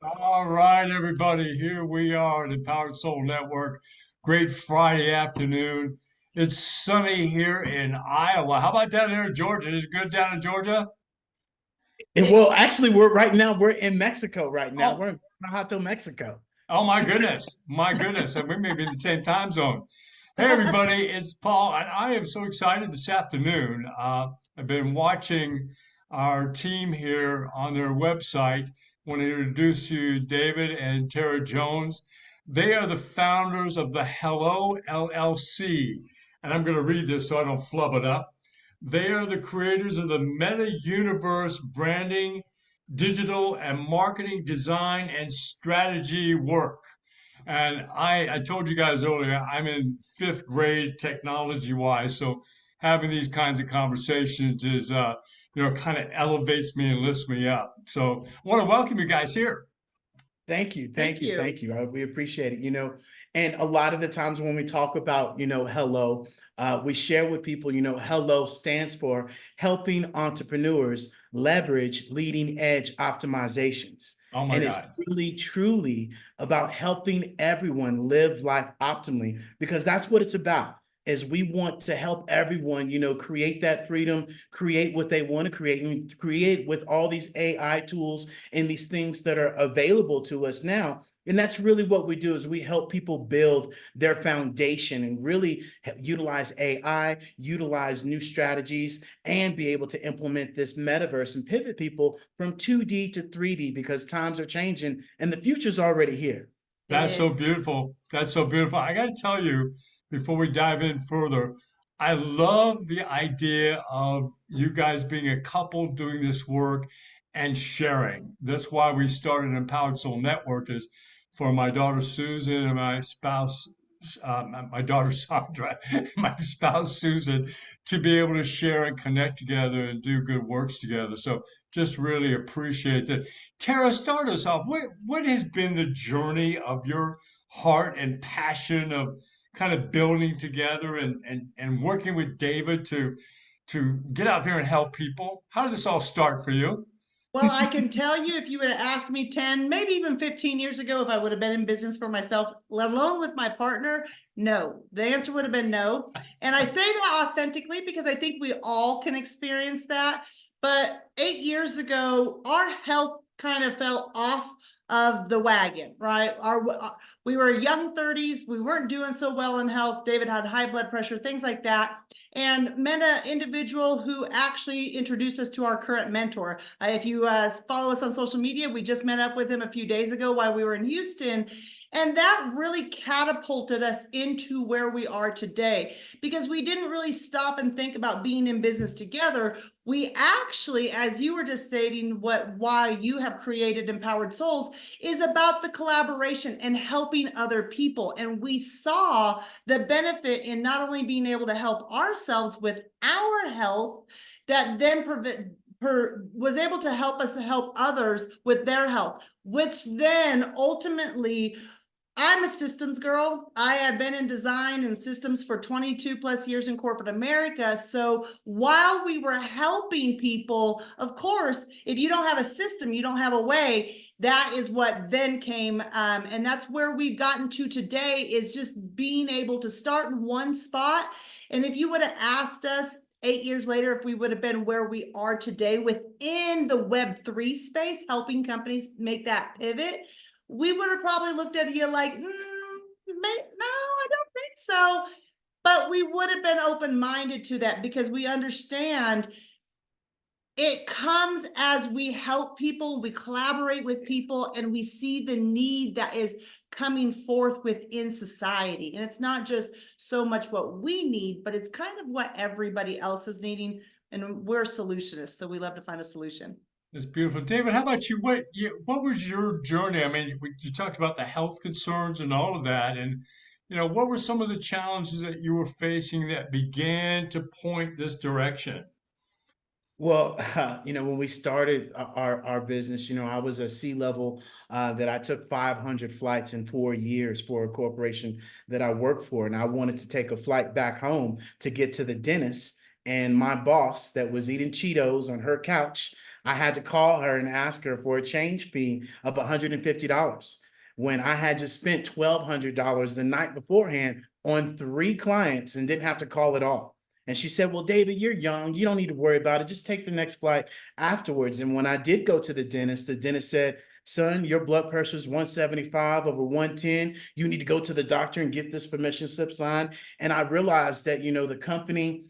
All right, everybody, here we are, the Empowered Soul Network. Great Friday afternoon. It's sunny here in Iowa. How about down there in Georgia? Is it good down in Georgia? And well, actually, we're in Mexico right now. Oh, We're in Guanajuato, Mexico. oh my goodness, my goodness, and we may be in the same time zone. Hey, everybody, it's Paul, and I am so excited this afternoon. I've been watching our team here on their website. Want to introduce you, David and Tara Jones. They are the founders of the Hello LLC, and I'm going to read this so I don't flub it up. They are the creators of the Meta Universe branding, digital and marketing design and strategy work. And I told you guys earlier, I'm in fifth grade technology wise. So having these kinds of conversations is, kind of elevates me and lifts me up. So I want to welcome you guys here. Thank you, Thank thank you, you. thank you. We appreciate it. And a lot of the times when we talk about, hello, we share with people, hello stands for helping entrepreneurs leverage leading edge optimizations. Oh my And it's God. really, truly about helping everyone live life optimally because that's what it's about. Is we want to help everyone, create that freedom, create what they want to create, and create with all these AI tools and these things that are available to us now. And that's really what we do is we help people build their foundation and really utilize AI, utilize new strategies, and be able to implement this metaverse and pivot people from 2D to 3D because times are changing and the future's already here. It That's so is. beautiful. That's so beautiful. I got to tell you, before we dive in further, I love the idea of you guys being a couple doing this work and sharing. That's why we started Empowered Soul Network is for my daughter Susan and my spouse, my daughter Sandra, and my spouse Susan, to be able to share and connect together and do good works together. So just really appreciate that. Tara, start us off. What has been the journey of your heart and passion of kind of building together and working with David to get out there and help people? How did this all start for you? Well, I can tell you if you would have asked me 10, maybe even 15 years ago, if I would have been in business for myself, let alone with my partner, no. The answer would have been no. And I say that authentically because I think we all can experience that. But 8 years ago, our health kind of fell off of the wagon, right? We were young 30s, we weren't doing so well in health. David had high blood pressure, things like that, and met an individual who actually introduced us to our current mentor. If you follow us on social media, we just met up with him a few days ago while we were in Houston. And that really catapulted us into where we are today because we didn't really stop and think about being in business together. We actually, as you were just stating, why you have created Empowered Souls is about the collaboration and helping other people. And we saw the benefit in not only being able to help ourselves with our health, that then was able to help us help others with their health, which then ultimately, I'm a systems girl. I have been in design and systems for 22 plus years in corporate America. So while we were helping people, of course, if you don't have a system, you don't have a way. That is what then came. And that's where we've gotten to today is just being able to start in one spot. And if you would have asked us 8 years later, if we would have been where we are today within the Web3 space, helping companies make that pivot, we would have probably looked at you like, no, I don't think so. But we would have been open-minded to that because we understand it comes as we help people, we collaborate with people, and we see the need that is coming forth within society. And it's not just so much what we need, but it's kind of what everybody else is needing. And we're solutionists, so we love to find a solution. It's beautiful. David, how about you? What was your journey? I mean, you talked about the health concerns and all of that, and what were some of the challenges that you were facing that began to point this direction? Well, when we started our business, I was a C-level that I took 500 flights in 4 years for a corporation that I worked for. And I wanted to take a flight back home to get to the dentist. And my boss that was eating Cheetos on her couch I had to call her and ask her for a change fee of $150 when I had just spent $1,200 the night beforehand on 3 clients and didn't have to call at all. And she said, well, David, you're young. You don't need to worry about it. Just take the next flight afterwards. And when I did go to the dentist said, son, your blood pressure is 175 over 110. You need to go to the doctor and get this permission slip signed. And I realized that, the company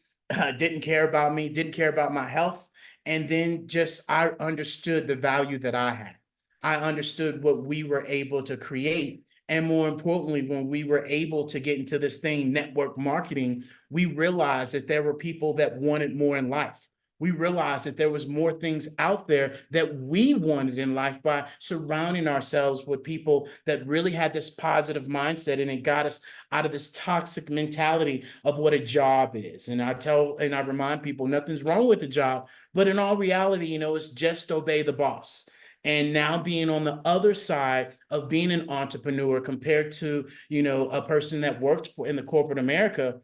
didn't care about me, didn't care about my health. And then just I understood the value that I had. I understood what we were able to create. And more importantly, when we were able to get into this thing, network marketing, we realized that there were people that wanted more in life. We realized that there was more things out there that we wanted in life by surrounding ourselves with people that really had this positive mindset, and it got us out of this toxic mentality of what a job is. And I remind people nothing's wrong with the job, but in all reality, it's just obey the boss. And now being on the other side of being an entrepreneur compared to, a person that worked in the corporate America,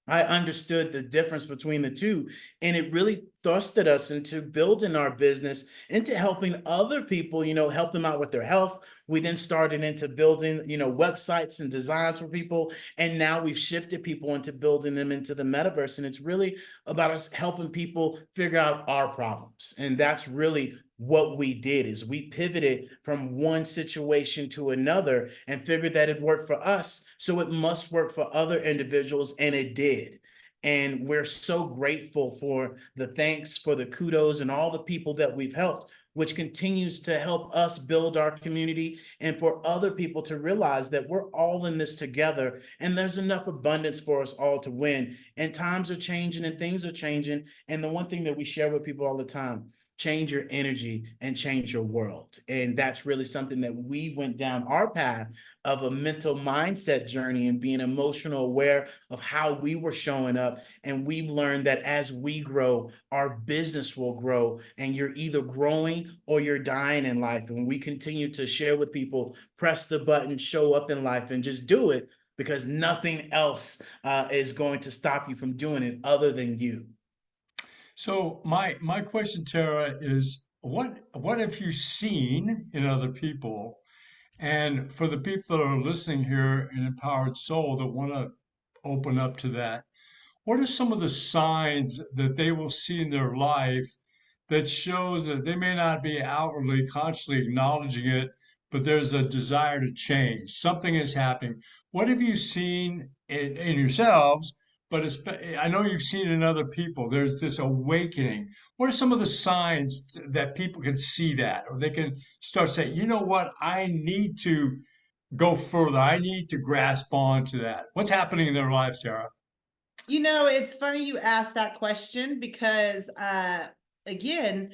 I understood the difference between the two. And it really thrusted us into building our business, into helping other people, help them out with their health. We then started into building, websites and designs for people. And now we've shifted people into building them into the metaverse. And it's really about us helping people figure out our problems. And that's really what we did is we pivoted from one situation to another and figured that it worked for us. So it must work for other individuals. And it did. And we're so grateful for the thanks, for the kudos, and all the people that we've helped, which continues to help us build our community and for other people to realize that we're all in this together and there's enough abundance for us all to win. And times are changing and things are changing. And the one thing that we share with people all the time, change your energy and change your world. And that's really something that we went down our path of a mental mindset journey and being emotional aware of how we were showing up. And we've learned that as we grow, our business will grow, and you're either growing or you're dying in life. And we continue to share with people, press the button, show up in life, and just do it, because nothing else is going to stop you from doing it other than you. So my question, Tara, is what have you seen in other people? And for the people that are listening here in Empowered Soul that want to open up to that, what are some of the signs that they will see in their life that shows that they may not be outwardly consciously acknowledging it, but there's a desire to change? Something is happening. What have you seen in yourselves? But I know you've seen in other people. There's this awakening. What are some of the signs that people can see that, or they can start saying, you know what, I need to go further. I need to grasp on to that. What's happening in their lives, Sarah? It's funny you asked that question because, again,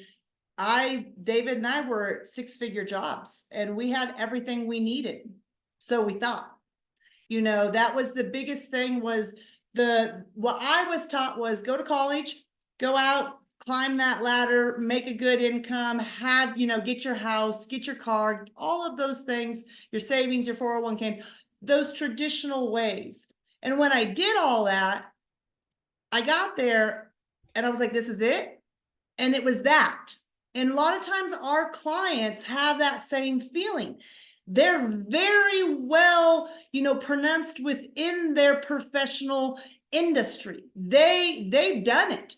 David and I were 6-figure jobs and we had everything we needed. So we thought, that was the biggest thing was what I was taught was go to college, go out, climb that ladder, make a good income, have, get your house, get your car, all of those things, your savings, your 401k, those traditional ways. And when I did all that, I got there and I was like, this is it. And it was that. And a lot of times our clients have that same feeling. They're very well, pronounced within their professional industry. They've done it.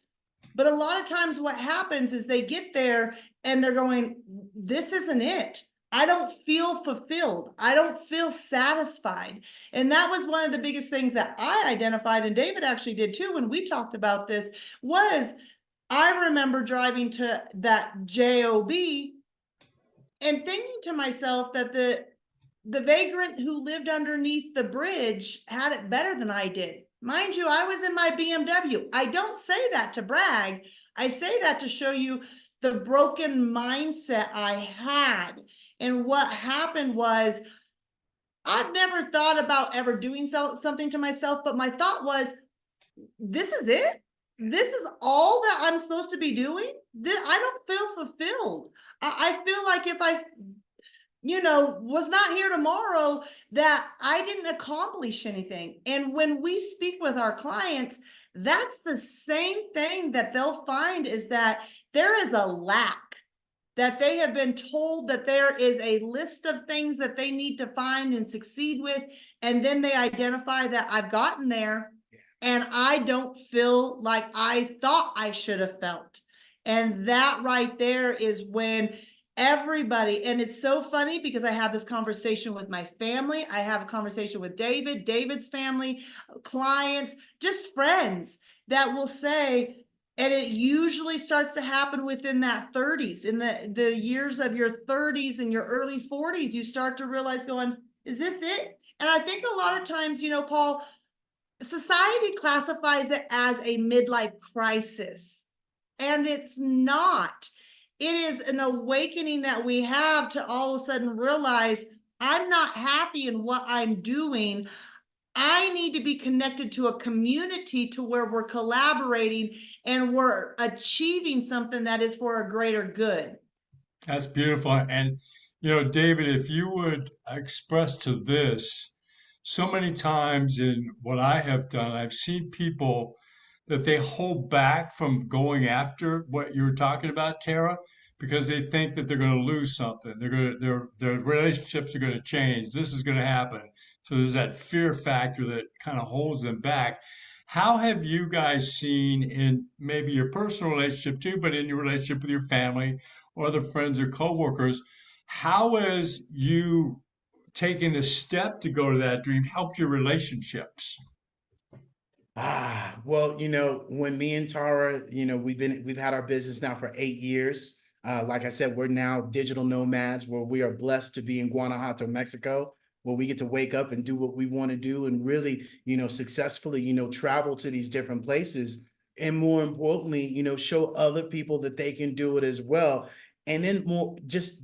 But a lot of times what happens is they get there and they're going, this isn't it. I don't feel fulfilled. I don't feel satisfied. And that was one of the biggest things that I identified, and David actually did too when we talked about this, was I remember driving to that JOB and thinking to myself that the vagrant who lived underneath the bridge had it better than I did. Mind you, I was in my BMW. I don't say that to brag. I say that to show you the broken mindset I had. And what happened was I've never thought about ever doing something to myself, but my thought was, this is it? This is all that I'm supposed to be doing? I don't feel fulfilled. I feel like if I was not here tomorrow, that I didn't accomplish anything. And when we speak with our clients, that's the same thing that they'll find, is that there is a lack. that they have been told that there is a list of things that they need to find and succeed with. And then they identify that I've gotten there and I don't feel like I thought I should have felt. And that right there is when everybody, and it's so funny because I have this conversation with my family. I have a conversation with David's family, clients, just friends that will say, and it usually starts to happen within that 30s, in the years of your 30s and your early 40s, you start to realize going, is this it? And I think a lot of times, you know, Paul, society classifies it as a midlife crisis, and it's not. It is an awakening that we have to all of a sudden realize I'm not happy in what I'm doing. I need to be connected to a community to where we're collaborating and we're achieving something that is for a greater good. That's beautiful. And, David, if you would express to this, so many times in what I have done, I've seen people that they hold back from going after what you were talking about, Tara, because they think that they're going to lose something. Their relationships are going to change. This is going to happen. So there's that fear factor that kind of holds them back. How have you guys seen in maybe your personal relationship too, but in your relationship with your family or other friends or coworkers, how has you taking the step to go to that dream helped your relationships? Well, when me and Tara, we've had our business now for 8 years. Like I said, we're now digital nomads where we are blessed to be in Guanajuato, Mexico, where we get to wake up and do what we want to do and really, successfully, travel to these different places. And more importantly, show other people that they can do it as well. And then more just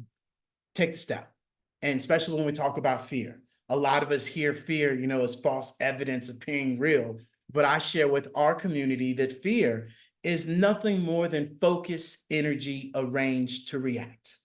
take the step. And especially when we talk about fear, a lot of us hear fear, as false evidence appearing real. But I share with our community that fear is nothing more than focus energy arranged to react.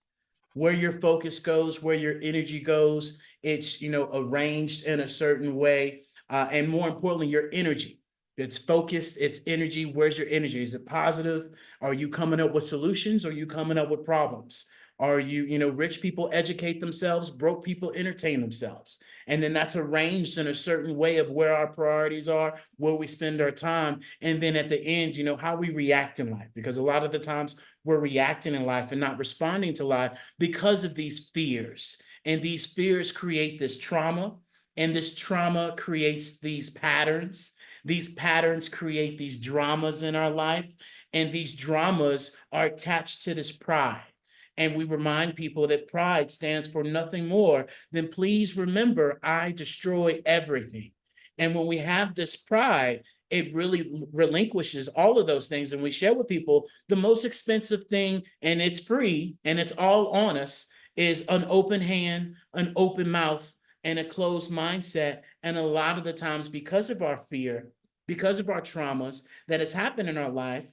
Where your focus goes, where your energy goes, it's, arranged in a certain way. And more importantly, your energy. It's focused, it's energy. Where's your energy? Is it positive? Are you coming up with solutions? Or are you coming up with problems? Are you, rich people educate themselves, broke people entertain themselves. And then that's arranged in a certain way of where our priorities are, where we spend our time. And then at the end, how we react in life. Because a lot of the times we're reacting in life and not responding to life because of these fears. And these fears create this trauma. And this trauma creates these patterns. These patterns create these dramas in our life. And these dramas are attached to this pride. And we remind people that pride stands for nothing more than please remember, I destroy everything. And when we have this pride, it really relinquishes all of those things. And we share with people the most expensive thing, and it's free and it's all on us, is an open hand, an open mouth, and a closed mindset. And a lot of the times, because of our fear, because of our traumas that has happened in our life,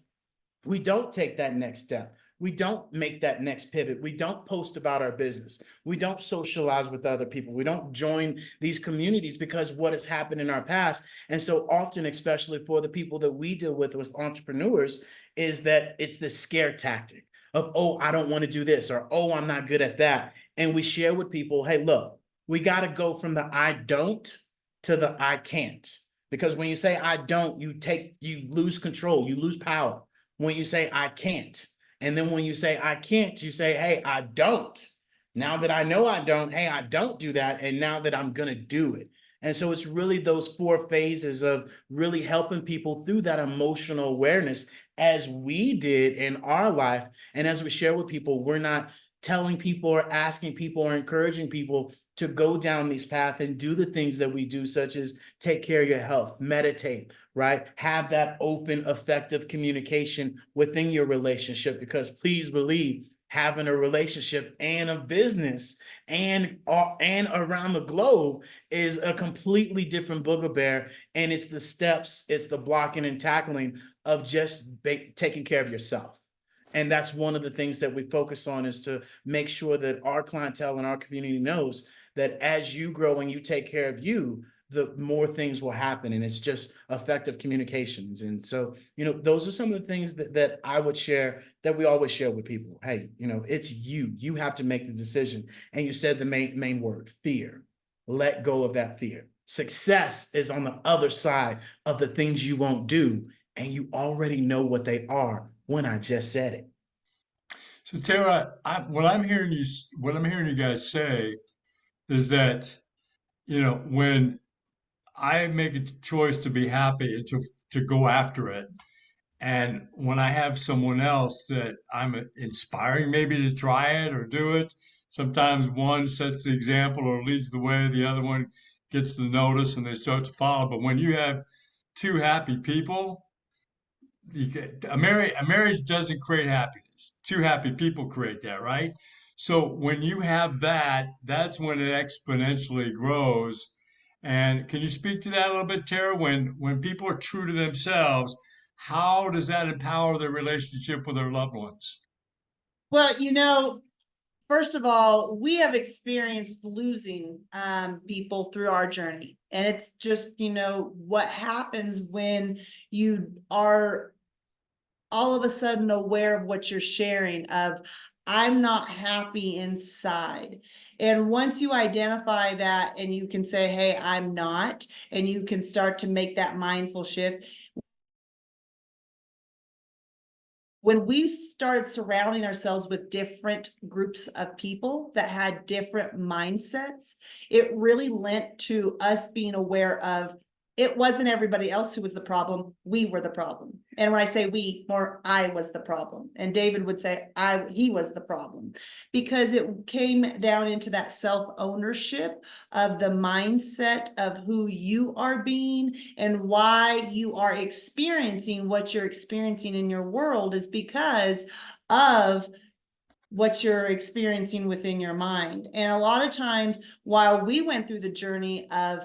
we don't take that next step. We don't make that next pivot. We don't post about our business. We don't socialize with other people. We don't join these communities because what has happened in our past. And so often, especially for the people that we deal with entrepreneurs, is that it's the scare tactic of, oh, I don't want to do this, or, oh, I'm not good at that. And we share with people, hey, look, we got to go from the I don't to the I can't. Because when you say I don't, you lose control, you lose power. When you say I can't, and then when you say I can't, you say, hey, I don't. Now that I know I don't, hey, I don't do that. And now that I'm going to do it. And so it's really those 4 phases of really helping people through that emotional awareness as we did in our life. And as we share with people, we're not telling people or asking people or encouraging people to go down these paths and do the things that we do, such as take care of your health, meditate, right? Have that open, effective communication within your relationship, because please believe having a relationship and a business and around the globe is a completely different booger bear. And it's the steps, it's the blocking and tackling of just taking care of yourself. And that's one of the things that we focus on, is to make sure that our clientele and our community knows that as you grow and you take care of you, the more things will happen. And it's just effective communications. And so, those are some of the things that I would share, that we always share with people. Hey, it's you have to make the decision. And you said the main word, fear. Let go of that fear. Success is on the other side of the things you won't do, and you already know what they are when I just said it. So Tara, what I'm hearing you guys say is that, when I make a choice to be happy and to go after it, and when I have someone else that I'm inspiring maybe to try it or do it, sometimes one sets the example or leads the way, the other one gets the notice and they start to follow. But when you have two happy people, a marriage doesn't create happiness. Two happy people create that, right? So when you have that, that's when it exponentially grows. And can you speak to that a little bit, Tara? When people are true to themselves, how does that empower their relationship with their loved ones? Well, first of all, we have experienced losing people through our journey. And it's just, what happens when you are all of a sudden aware of what you're sharing of, I'm not happy inside. And once you identify that and you can say, hey, I'm not, and you can start to make that mindful shift. When we started surrounding ourselves with different groups of people that had different mindsets, it really lent to us being aware of, it wasn't everybody else who was the problem. We were the problem. And when I say we, more I was the problem. And David would say he was the problem, because it came down into that self-ownership of the mindset of who you are being and why you are experiencing what you're experiencing in your world is because of what you're experiencing within your mind. And a lot of times while we went through the journey of,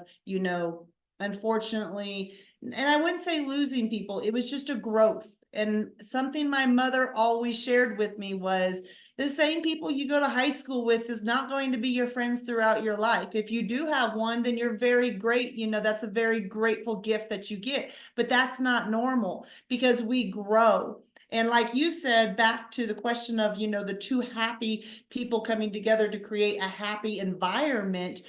unfortunately, and I wouldn't say losing people, it was just a growth. And something my mother always shared with me was, the same people you go to high school with is not going to be your friends throughout your life. If you do have one, then you're very great. That's a very grateful gift that you get, but that's not normal because we grow. And like you said, back to the question of, the two happy people coming together to create a happy environment,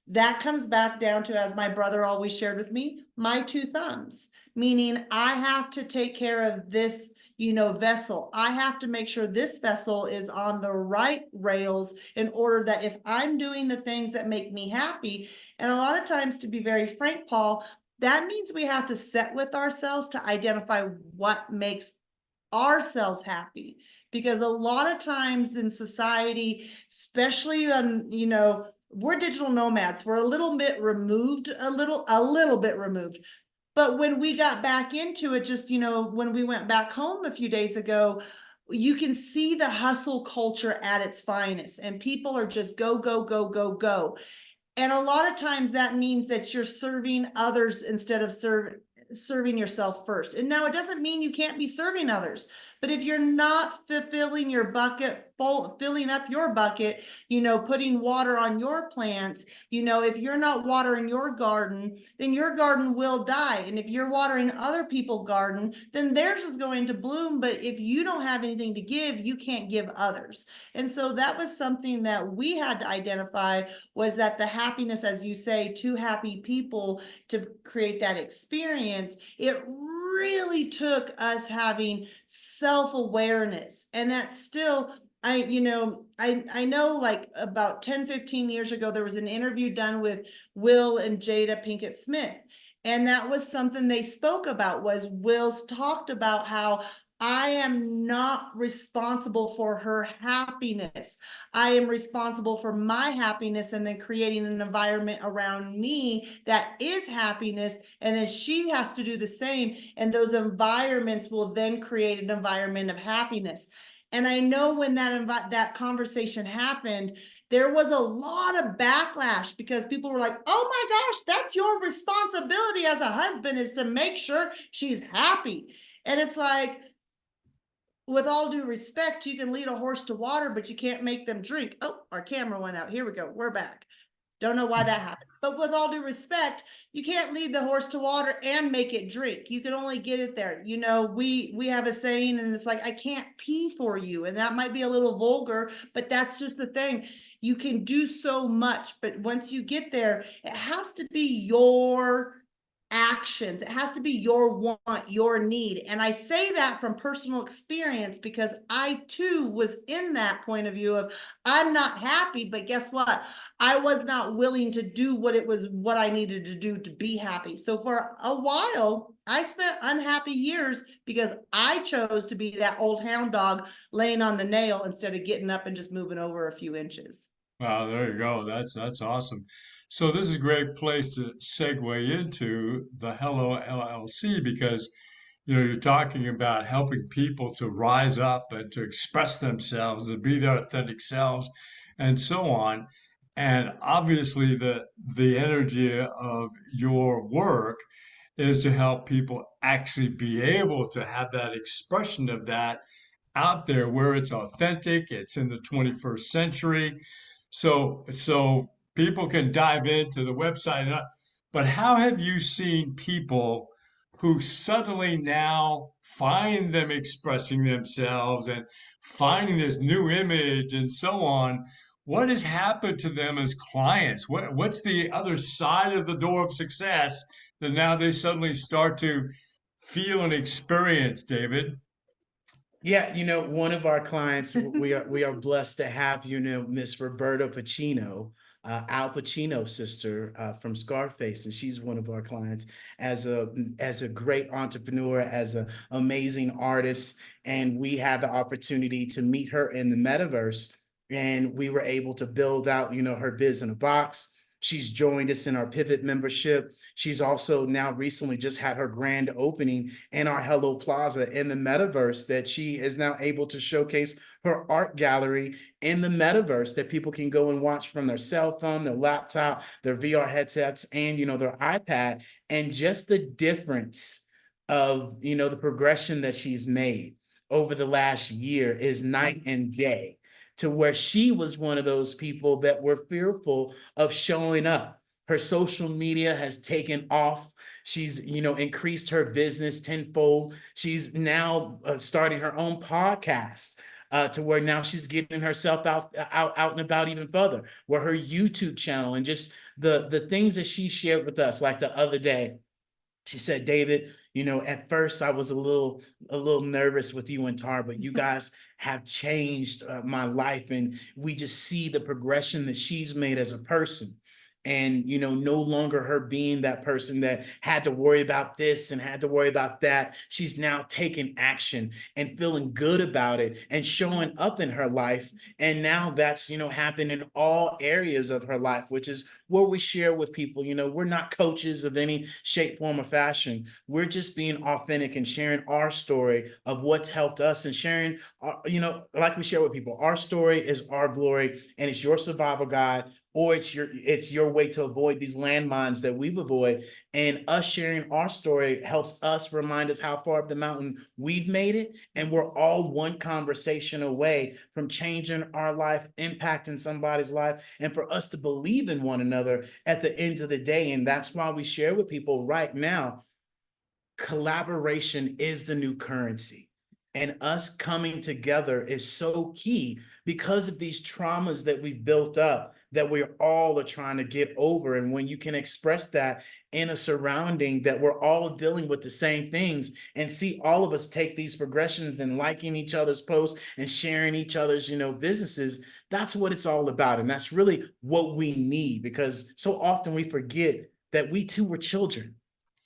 that comes back down to, as my brother always shared with me, my two thumbs, meaning I have to take care of this, vessel. I have to make sure this vessel is on the right rails in order that if I'm doing the things that make me happy, and a lot of times, to be very frank, Paul, that means we have to sit with ourselves to identify what makes ourselves happy. Because a lot of times in society, especially on, we're digital nomads, we're a little bit removed, a little bit removed. But when we got back into it, just, when we went back home a few days ago, you can see the hustle culture at its finest, and people are just go, go, go, go, go. And a lot of times that means that you're serving others instead of serving yourself first. And now it doesn't mean you can't be serving others, but if you're not fulfilling your bucket, filling up your bucket, putting water on your plants, if you're not watering your garden, then your garden will die. And if you're watering other people's garden, then theirs is going to bloom. But if you don't have anything to give, you can't give others. And so that was something that we had to identify, was that the happiness, as you say, two happy people to create that experience, it really took us having self-awareness. And that's still, I know, like about 10-15 years ago, there was an interview done with Will and Jada Pinkett Smith. And that was something they spoke about, was Will's talked about how I am not responsible for her happiness. I am responsible for my happiness, and then creating an environment around me that is happiness. And then she has to do the same. And those environments will then create an environment of happiness. And I know when that conversation happened, there was a lot of backlash because people were like, oh my gosh, that's your responsibility as a husband, is to make sure she's happy. And it's like, with all due respect, you can lead a horse to water, but you can't make them drink. Oh, our camera went out. Here we go. We're back. Don't know why that happened. But with all due respect, you can't lead the horse to water and make it drink. You can only get it there. You know, we have a saying, and it's like, I can't pee for you. And that might be a little vulgar, but that's just the thing. You can do so much, but once you get there, it has to be your actions. It has to be your want, your need. And I say that from personal experience because I too was in that point of view of I'm not happy, but guess what? I was not willing to do what I needed to do to be happy. So for a while, I spent unhappy years because I chose to be that old hound dog laying on the nail instead of getting up and just moving over a few inches. Wow, there you go. That's awesome. So this is a great place to segue into the Hello LLC because you're talking about helping people to rise up and to express themselves, to be their authentic selves, and so on. And obviously, the energy of your work is to help people actually be able to have that expression of that out there where it's authentic, it's in the 21st century. So people can dive into the website. But how have you seen people who suddenly now find them expressing themselves and finding this new image and so on? What has happened to them as clients? What's the other side of the door of success that now they suddenly start to feel and experience, David? Yeah, one of our clients, we are blessed to have, Miss Roberta Pacino, Al Pacino's sister, from Scarface, and she's one of our clients as a great entrepreneur, as an amazing artist, and we had the opportunity to meet her in the metaverse, and we were able to build out, her biz in a box. She's joined us in our Pivot membership. She's also now recently just had her grand opening in our Hello Plaza in the metaverse that she is now able to showcase her art gallery in the metaverse that people can go and watch from their cell phone, their laptop, their VR headsets, and their iPad. And just the difference of the progression that she's made over the last year is night and day, to where she was one of those people that were fearful of showing up. Her social media has taken off. She's, increased her business tenfold. She's now starting her own podcast, to where now she's getting herself out and about even further. Where her YouTube channel and just the things that she shared with us, like the other day, she said, David, at first I was a little nervous with you and Tar, but you guys have changed my life, and we just see the progression that she's made as a person. And no longer her being that person that had to worry about this and had to worry about that. She's now taking action and feeling good about it and showing up in her life. And now that's happened in all areas of her life, which is where we share with people. We're not coaches of any shape, form, or fashion. We're just being authentic and sharing our story of what's helped us, and sharing like we share with people, our story is our glory, and it's your survival guide, or it's your way to avoid these landmines that we've avoided. And us sharing our story helps us remind us how far up the mountain we've made it, and we're all one conversation away from changing our life, impacting somebody's life, and for us to believe in one another at the end of the day. And that's why we share with people right now, collaboration is the new currency. And us coming together is so key because of these traumas that we've built up, that we all are trying to get over. And when you can express that in a surrounding that we're all dealing with the same things, and see all of us take these progressions and liking each other's posts and sharing each other's, businesses, that's what it's all about. And that's really what we need, because so often we forget that we too were children.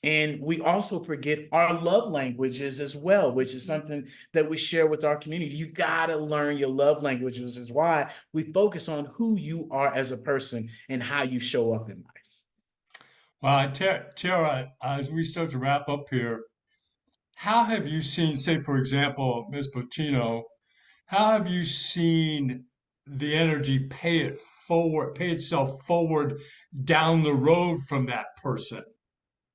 And we also forget our love languages as well, which is something that we share with our community. You got to learn your love languages, which is why we focus on who you are as a person and how you show up in life. Well, Tara, as we start to wrap up here, how have you seen, say, for example, Ms. Pacino, how have you seen the energy pay itself forward down the road from that person?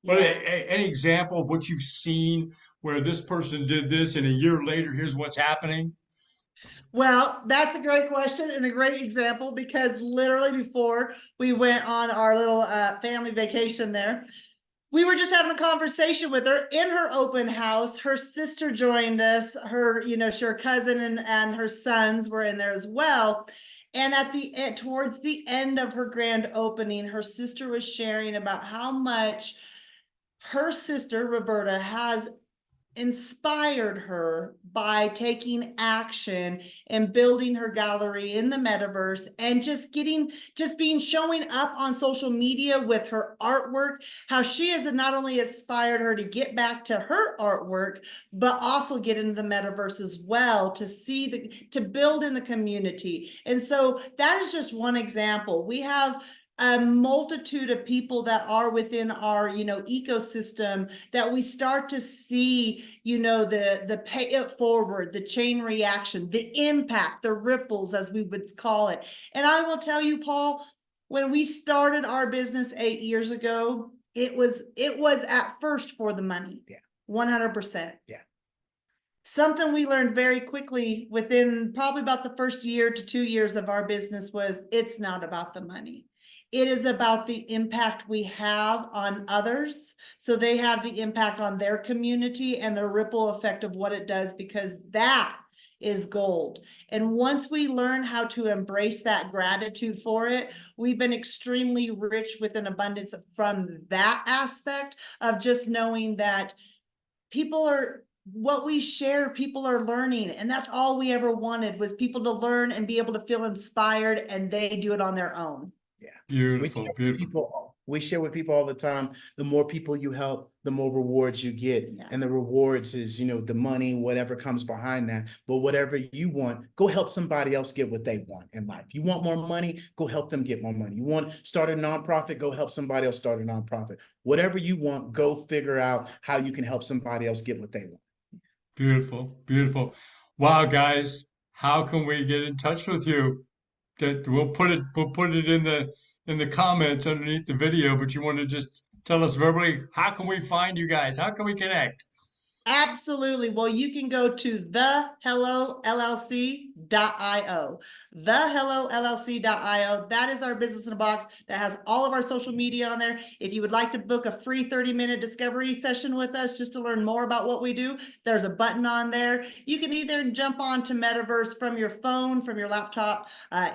Yeah. Any example of what you've seen where this person did this and a year later, here's what's happening? Well, that's a great question and a great example because literally before we went on our little family vacation there, we were just having a conversation with her in her open house. Her sister joined us. Her cousin and her sons were in there as well. And towards the end of her grand opening, her sister was sharing about how much her sister Roberta has inspired her by taking action and building her gallery in the metaverse and showing up on social media with her artwork, how she has not only inspired her to get back to her artwork, but also get into the metaverse as well to build in the community. And so that is just one example. We have a multitude of people that are within our ecosystem that we start to see the pay it forward, the chain reaction, the impact, the ripples, as we would call it. And I will tell you, Paul, when we started our business 8 years ago, it was at first for the money. Yeah. 100%. Yeah. Something we learned very quickly within probably about the first year to 2 years of our business was it's not about the money. It is about the impact we have on others, so they have the impact on their community and the ripple effect of what it does, because that is gold. And once we learn how to embrace that gratitude for it, we've been extremely rich with an abundance from that aspect of just knowing that what we share, people are learning. And that's all we ever wanted, was people to learn and be able to feel inspired, and they do it on their own. Yeah. Beautiful, beautiful. We share with people all the time. The more people you help, the more rewards you get. Yeah. And the rewards is, the money, whatever comes behind that. But whatever you want, go help somebody else get what they want in life. You want more money, go help them get more money. You want to start a nonprofit, go help somebody else start a nonprofit. Whatever you want, go figure out how you can help somebody else get what they want. Beautiful, beautiful. Wow, guys, how can we get in touch with you? That we'll put it in the comments underneath the video, but you want to just tell us verbally, how can we find you guys? How can we connect? Absolutely. Well, you can go to thehellollc.io. Thehellollc.io. That is our business in a box that has all of our social media on there. If you would like to book a free 30-minute discovery session with us just to learn more about what we do, there's a button on there. You can either jump on to Metaverse from your phone, from your laptop.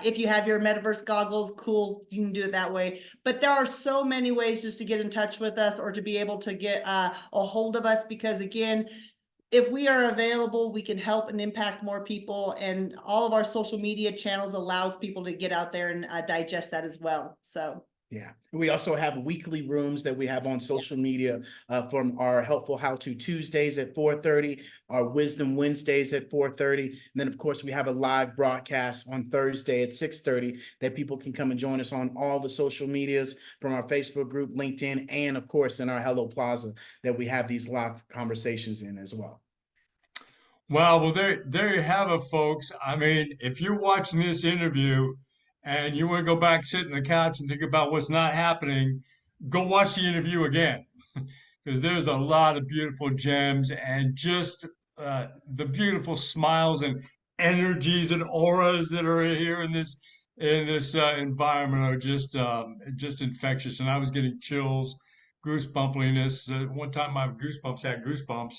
If you have your Metaverse goggles, cool, you can do it that way. But there are so many ways just to get in touch with us or to be able to get a hold of us, because again, if we are available, we can help and impact more people, and all of our social media channels allows people to get out there and digest that as well. So yeah. We also have weekly rooms that we have on social media from our Helpful How To Tuesdays at 4:30, our Wisdom Wednesdays at 4:30. And then, of course, we have a live broadcast on Thursday at 6:30 that people can come and join us on all the social medias, from our Facebook group, LinkedIn, and, of course, in our Hello Plaza that we have these live conversations in as well. Wow, well, there you have it, folks. I mean, if you're watching this interview and you want to go back, sit on the couch and think about what's not happening, go watch the interview again, because there's a lot of beautiful gems, and just the beautiful smiles and energies and auras that are here in this environment are just infectious. And I was getting chills, goosebumpiness. One time my goosebumps had goosebumps,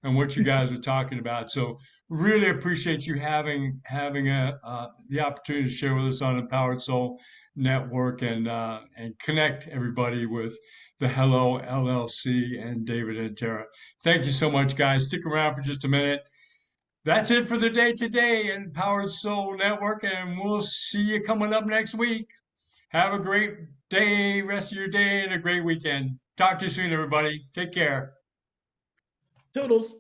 and what you guys were talking about. So really appreciate you having the opportunity to share with us on Empowered Soul Network, and connect everybody with the Hello LLC and David and Tara. Thank you so much, guys. Stick around for just a minute. That's it for the day today in Empowered Soul Network, and we'll see you coming up next week. Have a great day, rest of your day, and a great weekend. Talk to you soon, everybody. Take care. Toodles.